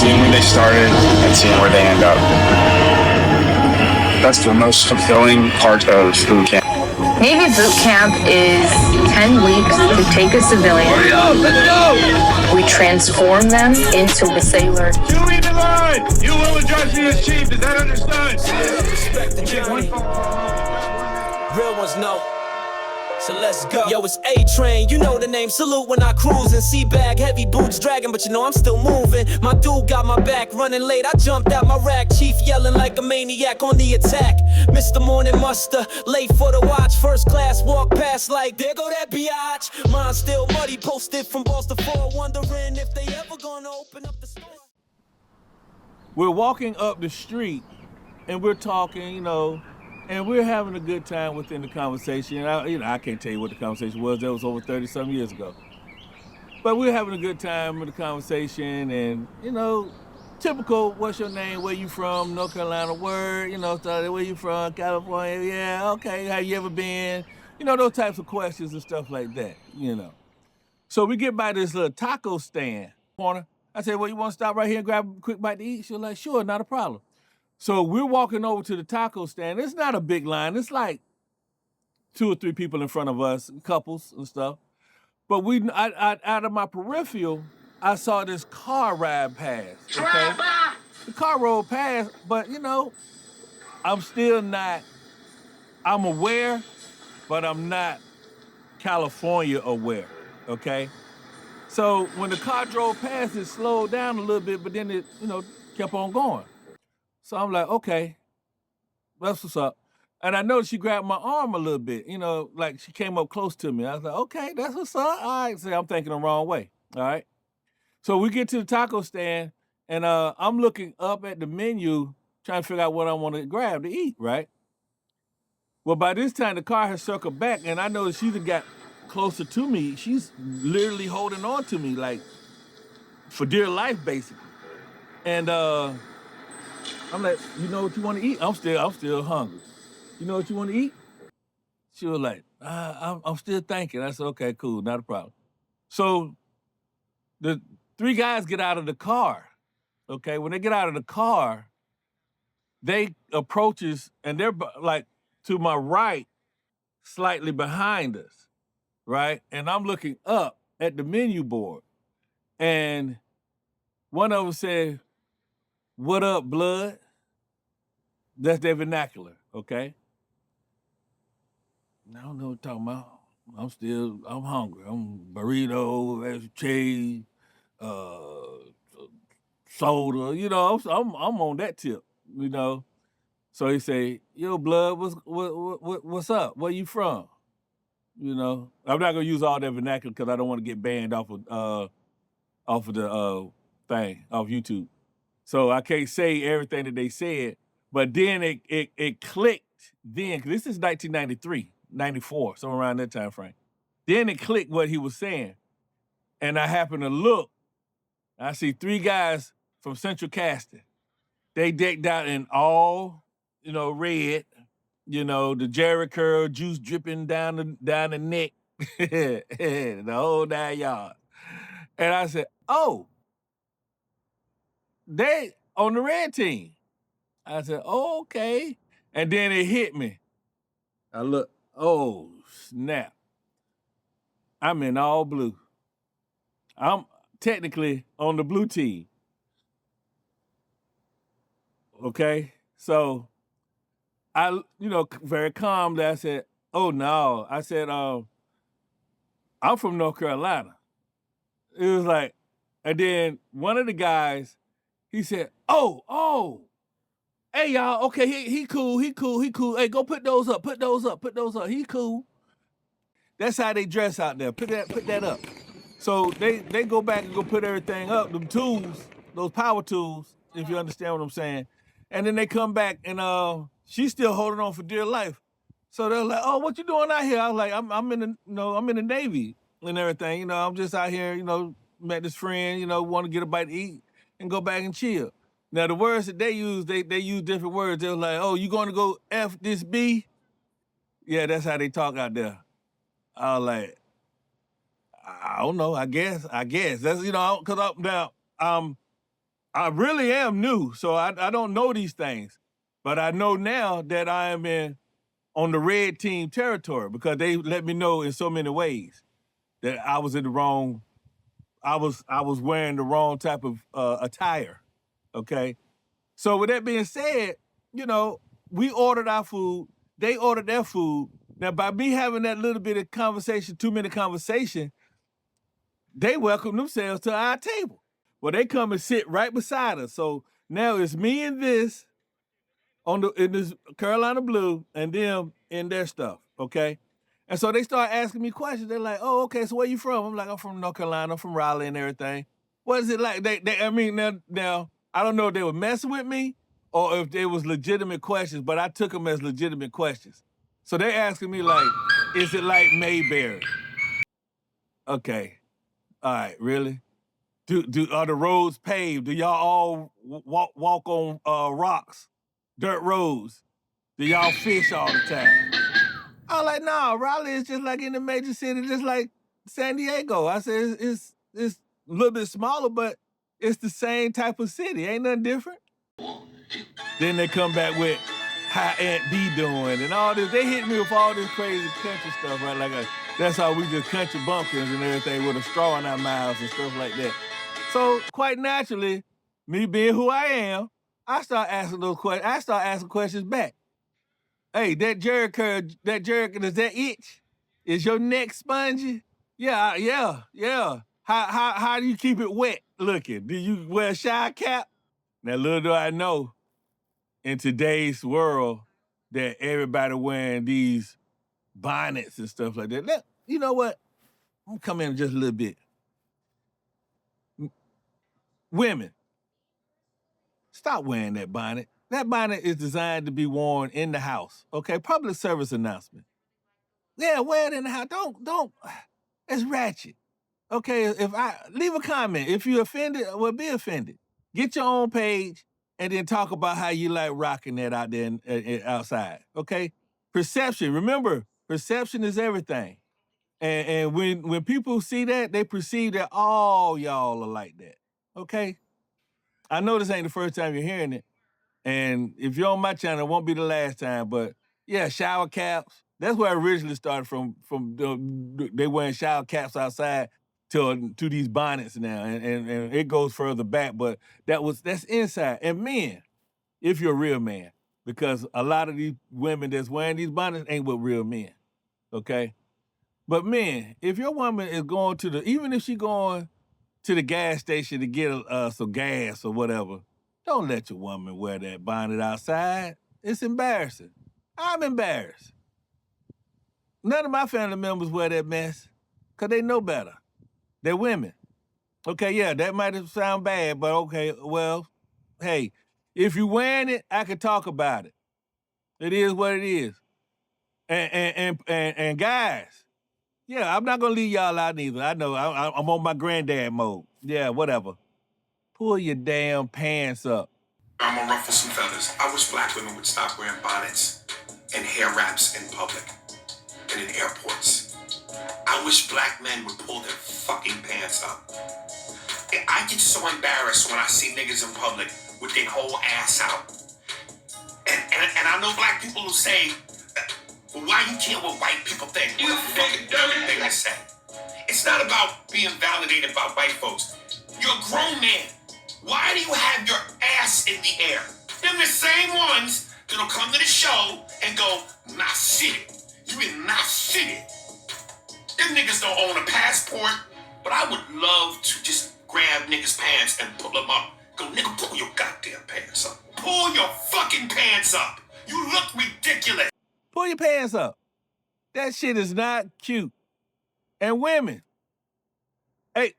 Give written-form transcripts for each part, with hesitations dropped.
seeing where they started and seeing where they end up. That's the most fulfilling part of boot camp. Navy boot camp is 10 weeks to take a civilian. We transform them into a sailor. You lead the line! You will address me as chief, is that understood? Respect the journey. Real ones know. So let's go. Yo, it's A-Train, you know the name. Salute when I cruise and sea bag, heavy boots dragging, but you know I'm still moving. My dude got my back, running late. I jumped out my rack, chief yelling like a maniac on the attack. Mr. Morning Muster, late for the watch. First class walk past like, there go that biatch. Mine still muddy, posted from Boston 4, wondering if they ever gonna open up the store. We're walking up the street and we're talking, you know, and we're having a good time within the conversation. I can't tell you what the conversation was. That was over 30-some years ago. But we're having a good time with the conversation and, you know, typical, what's your name, where you from, North Carolina, where you from, California, yeah, okay, how you ever been? You know, those types of questions and stuff like that, you know. So we get by this little taco stand corner. I said, well, you want to stop right here and grab a quick bite to eat? She was like, sure, not a problem. So we're walking over to the taco stand. It's not a big line. It's like 2 or 3 people in front of us, couples and stuff. But out of my peripheral, I saw this car ride past, okay? The car rolled past, but, you know, I'm aware, but I'm not California aware, okay? So when the car drove past, it slowed down a little bit, but then it, you know, kept on going. So I'm like, okay, that's what's up. And I noticed she grabbed my arm a little bit, you know, like she came up close to me. I was like, okay, that's what's up. All right, so I'm thinking the wrong way, all right? So we get to the taco stand, and I'm looking up at the menu, trying to figure out what I want to grab to eat, right? Well, by this time, the car has circled back, and I noticed she's got closer to me. She's literally holding on to me, like, for dear life, basically. And I'm like, you know what you want to eat? I'm still hungry. You know what you want to eat? She was like, I'm still thinking. I said, okay, cool, not a problem. So the 3 guys get out of the car, okay? When they get out of the car, they approach us, and they're like to my right, slightly behind us, right? And I'm looking up at the menu board, and one of them said, what up, blood? That's their vernacular, okay? I don't know what you're talking about. I'm hungry. I'm burrito, extra cheese, soda, you know, I'm on that tip, you know. So he say, yo, blood, what's up? Where you from? You know, I'm not gonna use all that vernacular because I don't want to get banned off of the thing, off YouTube. So I can't say everything that they said, but then it clicked then, because this is 1993, 94, somewhere around that time frame. Then it clicked what he was saying. And I happened to look, I see 3 guys from Central Casting. They decked out in all, you know, red, you know, the Jerry curl, juice dripping down the neck, the whole 9 yards. And I said, oh, they on the red team. I said, oh, okay. And then it hit me. I look, oh, snap. I'm in all blue. I'm technically on the blue team. Okay? So I, you know, very calmly, I said, oh, no. I said, I'm from North Carolina. It was like, and then one of the guys, he said, oh, hey, y'all, okay, he cool. Hey, go put those up. He cool. That's how they dress out there. Put that up. So they go back and go put everything up, them tools, those power tools, if you understand what I'm saying. And then they come back and she's still holding on for dear life. So they're like, oh, what you doing out here? I was like, I'm in the Navy and everything. You know, I'm just out here, you know, met this friend, you know, want to get a bite to eat and go back and chill. Now, the words that they use, they use different words. They're like, oh, you going to go F this B? Yeah, that's how they talk out there. I was like, I don't know, I guess. That's, you know, because I'm I really am new, so I don't know these things. But I know now that I am on the red team territory because they let me know in so many ways that I was in the wrong. I was wearing the wrong type of attire. Okay, so with that being said, we ordered our food. They ordered their food. Now, by me having that little bit of conversation, 2-minute conversation, they welcome themselves to our table. Well, they come and sit right beside us. So now it's me and this in this Carolina blue and them in their stuff, okay? And so they start asking me questions. They're like, "Oh, okay, so where you from?" I'm like, "I'm from North Carolina, I'm from Raleigh and everything." What is it like? Now, I don't know if they were messing with me or if they was legitimate questions, but I took them as legitimate questions. So they're asking me like, "Is it like Mayberry?" Okay, all right, really? Are the roads paved? Do y'all all walk on rocks, dirt roads? Do y'all fish all the time? I was like, nah, Raleigh is just like in the major city, just like San Diego. I said it's a little bit smaller, but it's the same type of city. Ain't nothing different. Then they come back with how Aunt B doing and all this. They hit me with all this crazy country stuff, right? That's how we just country bumpkins and everything with a straw in our mouths and stuff like that. So quite naturally, me being who I am, I start asking those questions. I start asking questions back. Hey, that jerry curl, does that itch? Is your neck spongy? Yeah. How do you keep it wet looking? Do you wear a shower cap? Now, little do I know, in today's world, that everybody wearing these bonnets and stuff like that. You know what? I'm gonna come in just a little bit. Women, stop wearing that bonnet. That bonnet is designed to be worn in the house. Okay, public service announcement. Yeah, wear it in the house. Don't. It's ratchet. Okay, if I leave a comment, if you're offended, well, be offended. Get your own page and then talk about how you like rocking that out there outside. Okay, perception. Remember, perception is everything. And when people see that, they perceive that all y'all are like that. Okay, I know this ain't the first time you're hearing it. And if you're on my channel, it won't be the last time. But yeah, shower caps. That's where I originally started from they wearing shower caps outside to these bonnets now. And it goes further back, but that's inside. And men, if you're a real man, because a lot of these women that's wearing these bonnets ain't with real men. Okay? But men, if your woman is going even if she going to the gas station to get some gas or whatever, don't let your woman wear that bonnet outside. It's embarrassing. I'm embarrassed. None of my family members wear that mess because they know better. They're women. Okay, yeah, that might sound bad, but okay, well, hey, if you're wearing it, I can talk about it. It is what it is. And guys, yeah, I'm not gonna leave y'all out either. I know I'm on my granddad mode. Yeah, whatever. Pull your damn pants up. I'm gonna ruffle some feathers. I wish black women would stop wearing bonnets and hair wraps in public and in airports. I wish black men would pull their fucking pants up. I get so embarrassed when I see niggas in public with their whole ass out. And I know black people who say, well, why you can't what white people think? What a fucking dirty thing to say. It's not about being validated by white folks. You're a grown man. Why do you have your ass in the air? Them the same ones that'll come to the show and go, nah shit. You in nah shit. Them niggas don't own a passport, but I would love to just grab niggas' pants and pull them up. Go, nigga, pull your goddamn pants up. Pull your fucking pants up. You look ridiculous. Pull your pants up. That shit is not cute. And women, hey,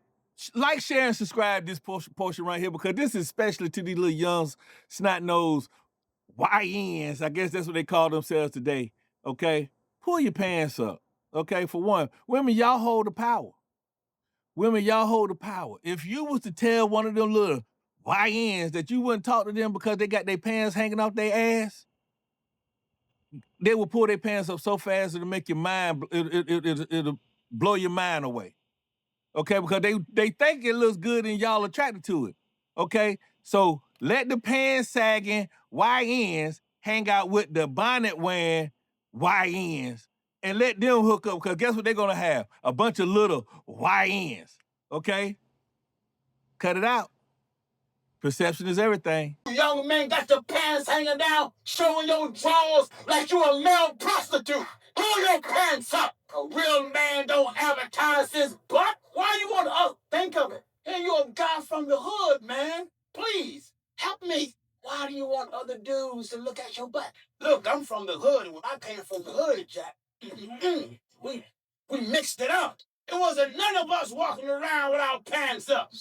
like, share, and subscribe this portion right here because this is especially to these little young snot-nosed YNs. I guess that's what they call themselves today, okay? Pull your pants up, okay? For one, women, y'all hold the power. Women, y'all hold the power. If you was to tell one of them little YNs that you wouldn't talk to them because they got their pants hanging off their ass, they will pull their pants up so fast it'll make your mind, it'll blow your mind away. Okay, because they think it looks good and y'all attracted to it. okay? So let the pants sagging YNs hang out with the bonnet wearing YNs and let them hook up, because guess what they're gonna have? A bunch of little YNs, okay? Cut it out. Perception is everything. Young man got your pants hanging down, showing your drawers like you a male prostitute. Pull your pants up. A real man don't advertise his butt. Why you want to think of it? Hey, you a guy from the hood, man. Please, help me. Why do you want other dudes to look at your butt? Look, I'm from the hood, and when I came from the hood, Jack, we mixed it up. It wasn't none of us walking around without pants up.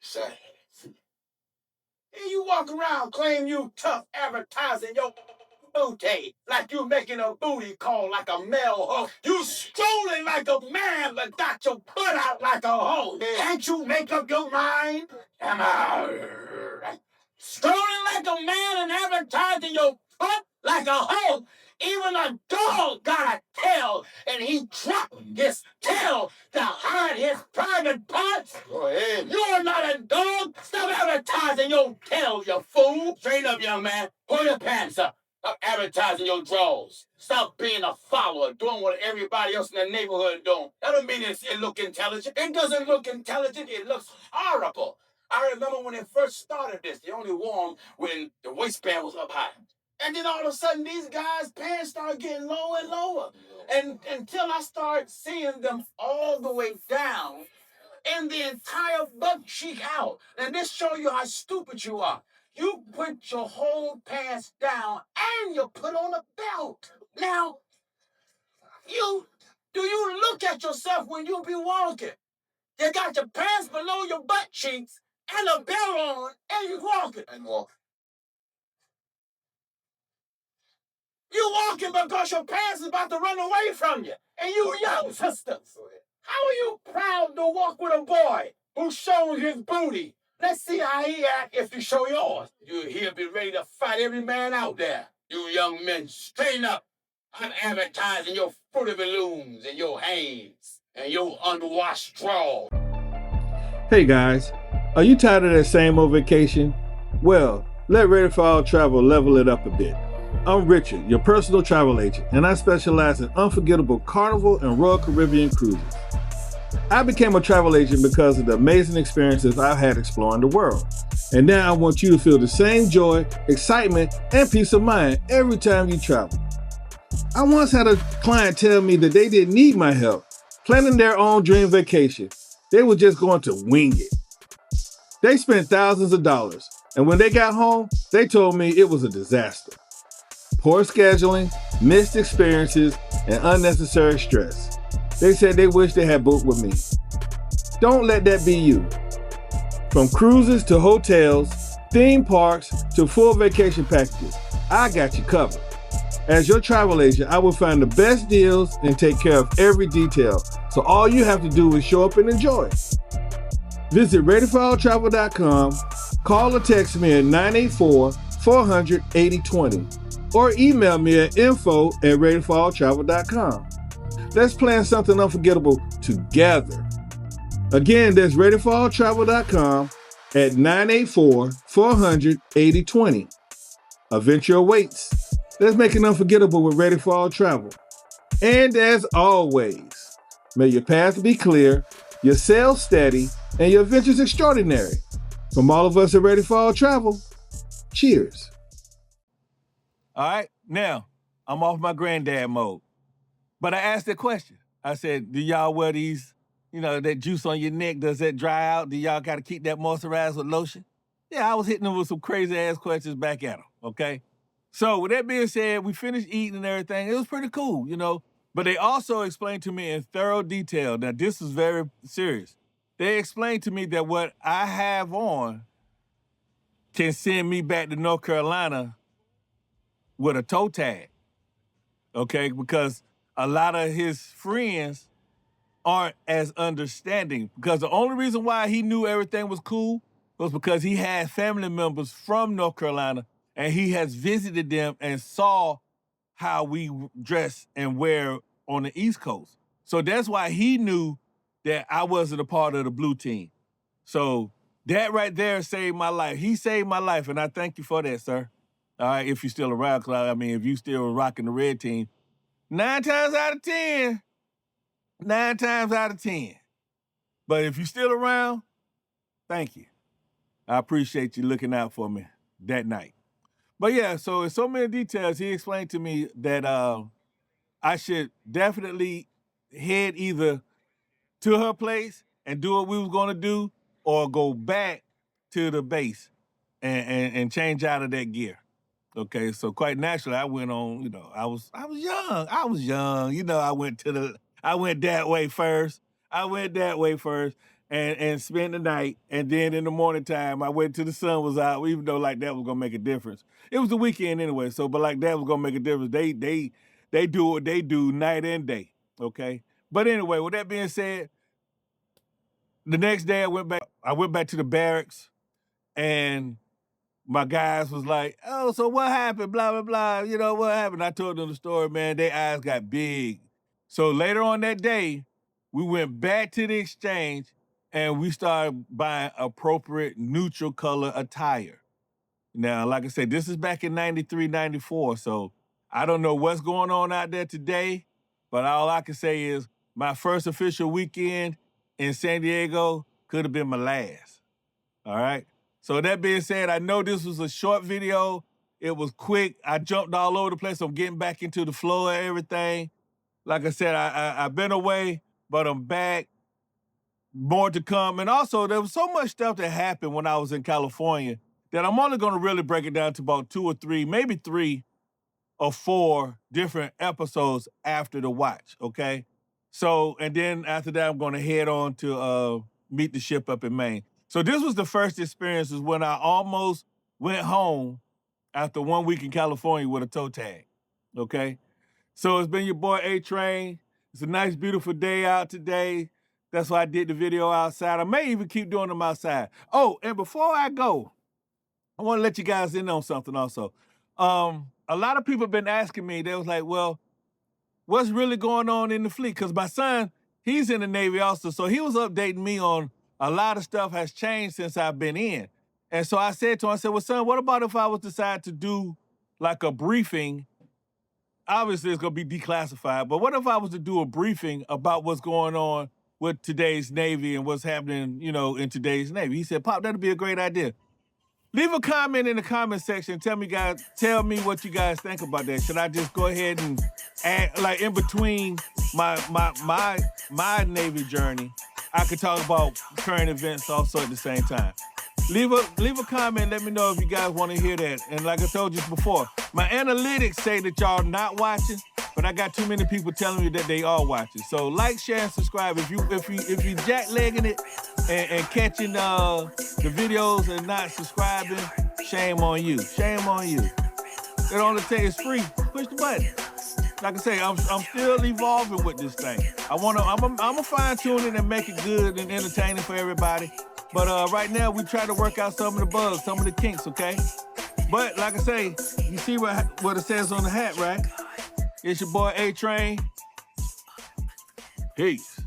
Say. And you walk around claim you tough advertising your booty like you making a booty call like a male hoe. You strolling like a man but got your butt out like a hoe. Can't you make up your mind? Am I strolling like a man and advertising your butt like a hoe? Even a dog got a tail, and he dropped his tail to hide his private parts. Go ahead. You're not a dog. Stop advertising your tail, you fool. Straight up, young man. Pull your pants up. Stop advertising your drawers. Stop being a follower, doing what everybody else in the neighborhood doing. That don't mean it look intelligent. It doesn't look intelligent. It looks horrible. I remember when it first started this, they only wore them when the waistband was up high. And then all of a sudden, these guys' pants start getting lower and lower. And until I start seeing them all the way down and the entire butt cheek out. And this show you how stupid you are. You put your whole pants down and you put on a belt. Now, do you look at yourself when you be walking? You got your pants below your butt cheeks and a belt on and you walking. And walking. You walking because your pants is about to run away from you. And you young sisters. How are you proud to walk with a boy who's showing his booty? Let's see how he act if you show yours. He'll be ready to fight every man out there. You young men, straighten up. I'm advertising your Fruity Balloons and your Hanes and your unwashed drawers. Hey guys, are you tired of that same old vacation? Well, let Ready for All Travel level it up a bit. I'm Richard, your personal travel agent, and I specialize in unforgettable Carnival and Royal Caribbean cruises. I became a travel agent because of the amazing experiences I've had exploring the world. And now I want you to feel the same joy, excitement, and peace of mind every time you travel. I once had a client tell me that they didn't need my help planning their own dream vacation. They were just going to wing it. They spent thousands of dollars, and when they got home, they told me it was a disaster. Poor scheduling, missed experiences, and unnecessary stress. They said they wish they had booked with me. Don't let that be you. From cruises to hotels, theme parks to full vacation packages, I got you covered. As your travel agent, I will find the best deals and take care of every detail, so all you have to do is show up and enjoy. Visit readyforalltravel.com, call or text me at 984-400-8020. Or email me at info@readyforalltravel.com. Let's plan something unforgettable together. Again, that's readyforalltravel.com at 984-400-8020. A venture awaits. Let's make it unforgettable with Ready for All Travel. And as always, may your path be clear, your sails steady, and your adventures extraordinary. From all of us at Ready for All Travel, cheers. All right, now, I'm off my granddad mode. But I asked the question. I said, do y'all wear these, that juice on your neck, does that dry out? Do y'all got to keep that moisturized with lotion? Yeah, I was hitting them with some crazy-ass questions back at them, okay? So with that being said, we finished eating and everything. It was pretty cool, But they also explained to me in thorough detail, now this is very serious. They explained to me that what I have on can send me back to North Carolina with a toe tag, okay? Because a lot of his friends aren't as understanding. Because the only reason why he knew everything was cool was because he had family members from North Carolina and he has visited them and saw how we dress and wear on the East Coast. So that's why he knew that I wasn't a part of the blue team. So That right there saved my life. He saved my life, and I thank you for that, sir. All right, if you're still around, because I mean, if you still rocking the red team, 9 times out of 10, 9 times out of 10. But if you're still around, thank you. I appreciate you looking out for me that night. But yeah, so in so many details, he explained to me that I should definitely head either to her place and do what we was gonna do, or go back to the base and change out of that gear. Okay, so quite naturally, I went on. I was young. I went that way first. And spent the night, and then in the morning time, I waited till the sun was out, even though like that was gonna make a difference. It was the weekend anyway, so but like that was gonna make a difference. They do what they do night and day. Okay, but anyway, with that being said, the next day I went back to the barracks, and my guys was like, "Oh, so what happened? Blah blah blah. You know what happened?" I told them the story, man. Their eyes got big. So later on that day, we went back to the exchange, and we started buying appropriate neutral color attire. Now, like I said, this is back in 93, 94, so I don't know what's going on out there today, but all I can say is my first official weekend in San Diego could have been my last, all right? So that being said, I know this was a short video. It was quick. I jumped all over the place. I'm getting back into the flow of everything. Like I said, I've been away, but I'm back. More to come. And also, there was so much stuff that happened when I was in California that I'm only going to really break it down to about 2 or 3, maybe 3 or 4 different episodes after the watch, okay? So, and then after that, I'm going to head on to meet the ship up in Maine. So this was the first experience, is when I almost went home after 1 week in California with a toe tag, okay? So it's been your boy A-Train. It's a nice, beautiful day out today. That's why I did the video outside. I may even keep doing them outside. Oh, and before I go, I want to let you guys in on something also. A lot of people have been asking me, they was like, well, what's really going on in the fleet? Because my son, he's in the Navy also, so he was updating me on a lot of stuff has changed since I've been in. And so I said to him, well, son, what about if I was decide to do like a briefing? Obviously, it's going to be declassified, but what if I was to do a briefing about what's going on with today's Navy and what's happening, in today's Navy? He said, Pop, that'd be a great idea. Leave a comment in the comment section. Tell me what you guys think about that. Should I just go ahead and add, like in between my Navy journey, I could talk about current events also at the same time. Leave a comment. Let me know if you guys want to hear that. And like I told you before, my analytics say that y'all not watching, but I got too many people telling me that they are watching. So like, share, and subscribe. If you jacklegging it and catching the videos and not subscribing, shame on you. Shame on you. It only takes, it's free. Push the button. Like I say, I'm still evolving with this thing. I'm gonna fine tune it and make it good and entertaining for everybody. But right now we try to work out some of the bugs, some of the kinks, okay? But like I say, you see what it says on the hat, right? It's your boy A-Train. Peace.